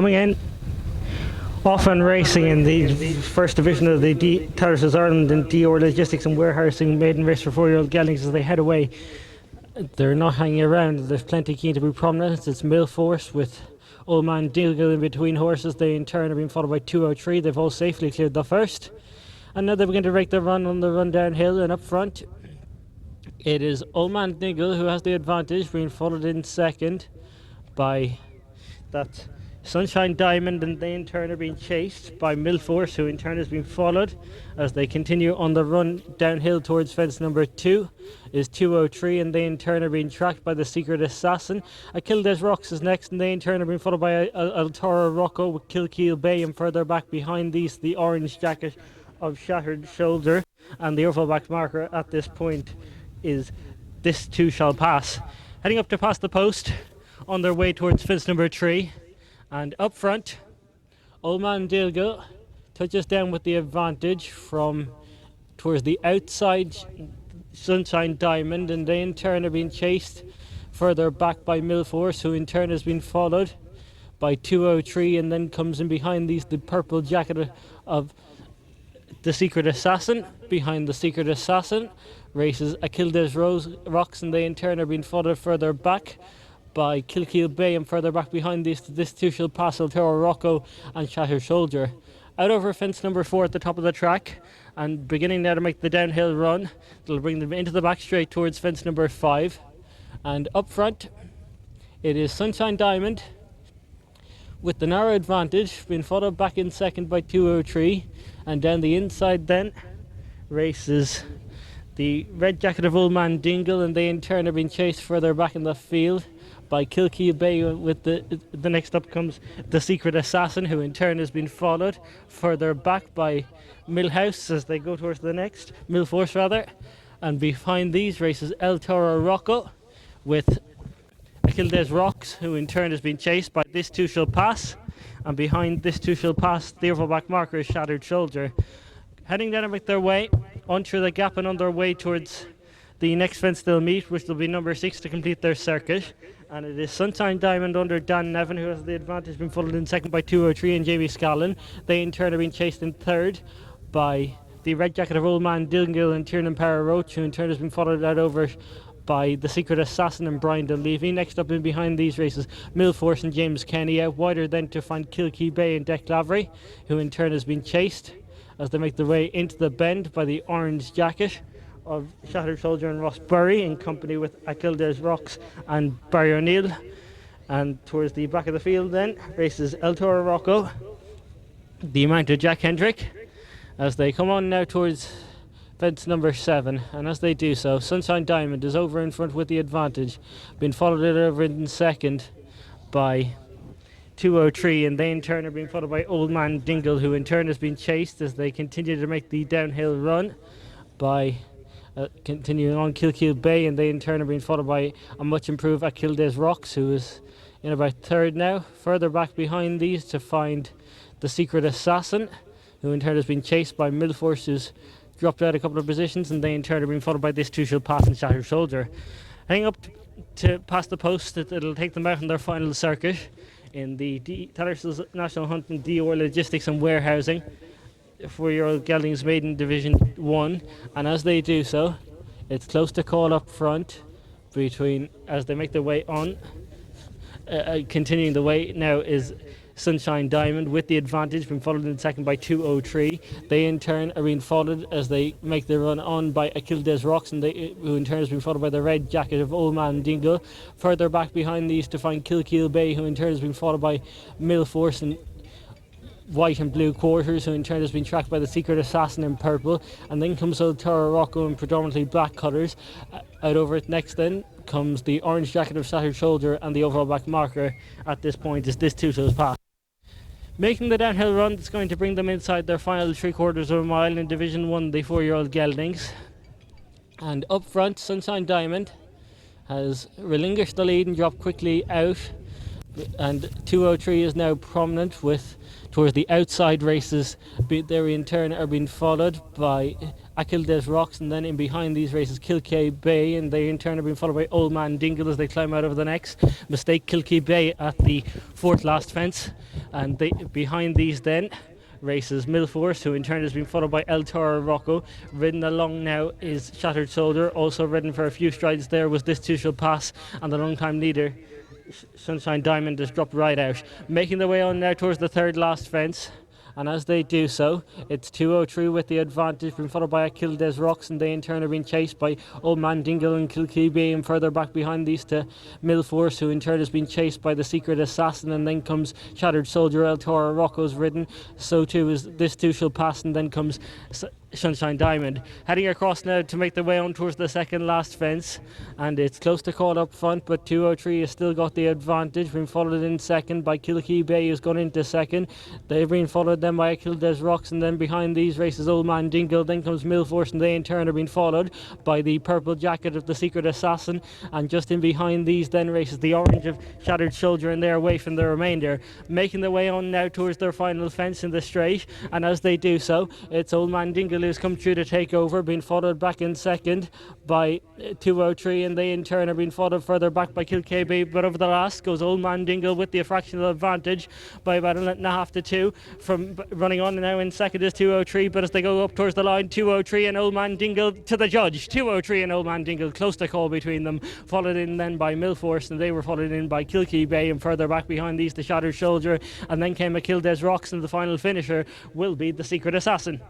Coming in, off and racing in the first division of the Thoroughbreds Ireland and Dior Logistics and Warehousing maiden race for 4-year-old geldings as they head away. They're not hanging around, there's plenty keen to be prominent. It's Mill Force with Old Man Dingle in between horses. They in turn are being followed by 203. They've all safely cleared the first. And now they begin to rake the run on the run downhill, and up front it is Old Man Dingle who has the advantage, being followed in second by that Sunshine Diamond, and they in turn are being chased by Mill Force, who in turn has been followed as they continue on the run downhill towards fence number 2 is 203, and they in turn are being tracked by the Secret Assassin. Achilles Rocks is next, and they in turn are being followed by El Toro Rocco with Kilkeel Bay, and further back behind these the Orange Jacket of Shattered Shoulder, and the overall back marker at this point is This Too Shall Pass. Heading up to past the post on their way towards fence number 3. And up front, Old Man Dilgo touches down with the advantage from towards the outside Sunshine Diamond, and they in turn are being chased further back by Mill Force, who in turn has been followed by 203, and then comes in behind these the purple jacket of the Secret Assassin. Behind the Secret Assassin races Achilles Rocks, and they in turn are being followed further back by Kilkeel Bay, and further back behind this Too Shall Pass, El Toro Rocco and Shattered Shoulder. Out over fence number 4 at the top of the track, and beginning now to make the downhill run. It'll bring them into the back straight towards fence number 5. And up front, it is Sunshine Diamond with the narrow advantage, being followed back in second by 203. And down the inside then races the Red Jacket of Old Man Dingle, and they in turn are being chased further back in the field by Kilkeel Bay. With the next up comes the Secret Assassin, who in turn has been followed further back by Millhouse as they go towards the next Mill Force rather. And behind these races El Toro Rocco with Achilles Rocks, who in turn has been chased by This Too Shall Pass, and behind This Too Shall Pass the overall back marker is Shattered Shoulder. Heading down to make their way on through the gap and on their way towards the next fence they'll meet, which will be number 6 to complete their circuit. And it is Sunshine Diamond under Dan Nevin, who has the advantage, been followed in second by 203 and Jamie Scallon. They in turn are being chased in third by the Red Jacket of Old Man Dilgill and Tiernan Power Roach, who in turn has been followed out over by the Secret Assassin and Brian DeLevy. Next up in behind these races, Mill Force and James Kenny. Out wider then to find Kilkee Bay and Deck Lavery, who in turn has been chased as they make their way into the bend by the Orange Jacket of Shattered Soldier and Ross Burry, in company with Achilles Rocks and Barry O'Neill. And towards the back of the field then races El Toro Rocco, the amount of Jack Hendrick, as they come on now towards fence number 7. And as they do so, Sunshine Diamond is over in front with the advantage, being followed over in second by 203, and they in turn are being followed by Old Man Dingle, who in turn has been chased as they continue to make the downhill run by continuing on Kilkeel Bay, and they in turn are being followed by a much improved Achilles Rocks, who is in about third now. Further back behind these to find the Secret Assassin, who in turn has been chased by Mill Force, who's dropped out a couple of positions, and they in turn are being followed by This Too Shall Pass and Shattered Shoulder. Hanging up to past the post, it'll take them out on their final circuit in the Thoroughbreds National Hunt and Dior Logistics and Warehousing 4-year-old geldings Maiden Division 1, and as they do so, it's close to call up front between as they make their way on. Continuing the way now is Sunshine Diamond with the advantage, being followed in second by 203. They in turn are being followed as they make their run on by Achilles Rocks, and who in turn has been followed by the Red Jacket of Old Man Dingle. Further back behind these to find Kilkeel Bay, who in turn has been followed by Mill Force and White and Blue Quarters, who in turn has been tracked by the Secret Assassin in purple. And then comes El Toro Rocco in predominantly black colours. Out over it next then comes the Orange Jacket of Shattered Shoulder, and the overall back marker at this point is This Too Shall Pass. Making the downhill run that's going to bring them inside their final 3/4 of a mile in Division 1, the 4-year-old geldings. And up front, Sunshine Diamond has relinquished the lead and dropped quickly out And 203 is now prominent with towards the outside races. They in turn are being followed by Achilles Rocks, and then in behind these races Kilkea Bay, and they in turn are being followed by Old Man Dingle as they climb out over the next. Mistake Kilkea Bay at the fourth last fence, and behind these then races Millforce, who in turn has been followed by El Toro Rocco. Ridden along now is Shattered Soldier, also ridden for a few strides there was This Too Shall Pass, and the long time leader Sunshine Diamond has dropped right out. Making their way on now towards the third last fence, and as they do so, it's 203 with the advantage, being followed by Achilles Rocks, and they in turn are being chased by Old Man Dingle and Kilkea Bay, and further back behind these to Millforce, who in turn has been chased by the Secret Assassin, and then comes Shattered Soldier. El Toro Rocco's ridden, so too is This Too Shall Pass, and then comes Sunshine Diamond. Heading across now to make their way on towards the second last fence, and it's close to call up front, but 203 has still got the advantage, being followed in second by Kilkea Bay, who's gone into second. They've been followed then by Achilles Rocks, and then behind these races Old Man Dingle, then comes Millforce, and they in turn are being followed by the purple jacket of the Secret Assassin, and just in behind these then races the orange of Shattered Soldier, and they're away from the remainder, making their way on now towards their final fence in the straight. And as they do so, it's Old Man Dingle who's come through to take over, being followed back in second by 203, and they in turn are being followed further back by Kilkea Bay, but over the last goes Old Man Dingle with the fractional advantage by about 1.5 to 2. From running on now in second is 203, but as they go up towards the line, 203 and Old Man Dingle to the judge. 203 and Old Man Dingle, close to call between them, followed in then by Millforce, and they were followed in by Kilkea Bay, and further back behind these the Shattered Soldier, and then came Achilles Rocks, and the final finisher will be the Secret Assassin.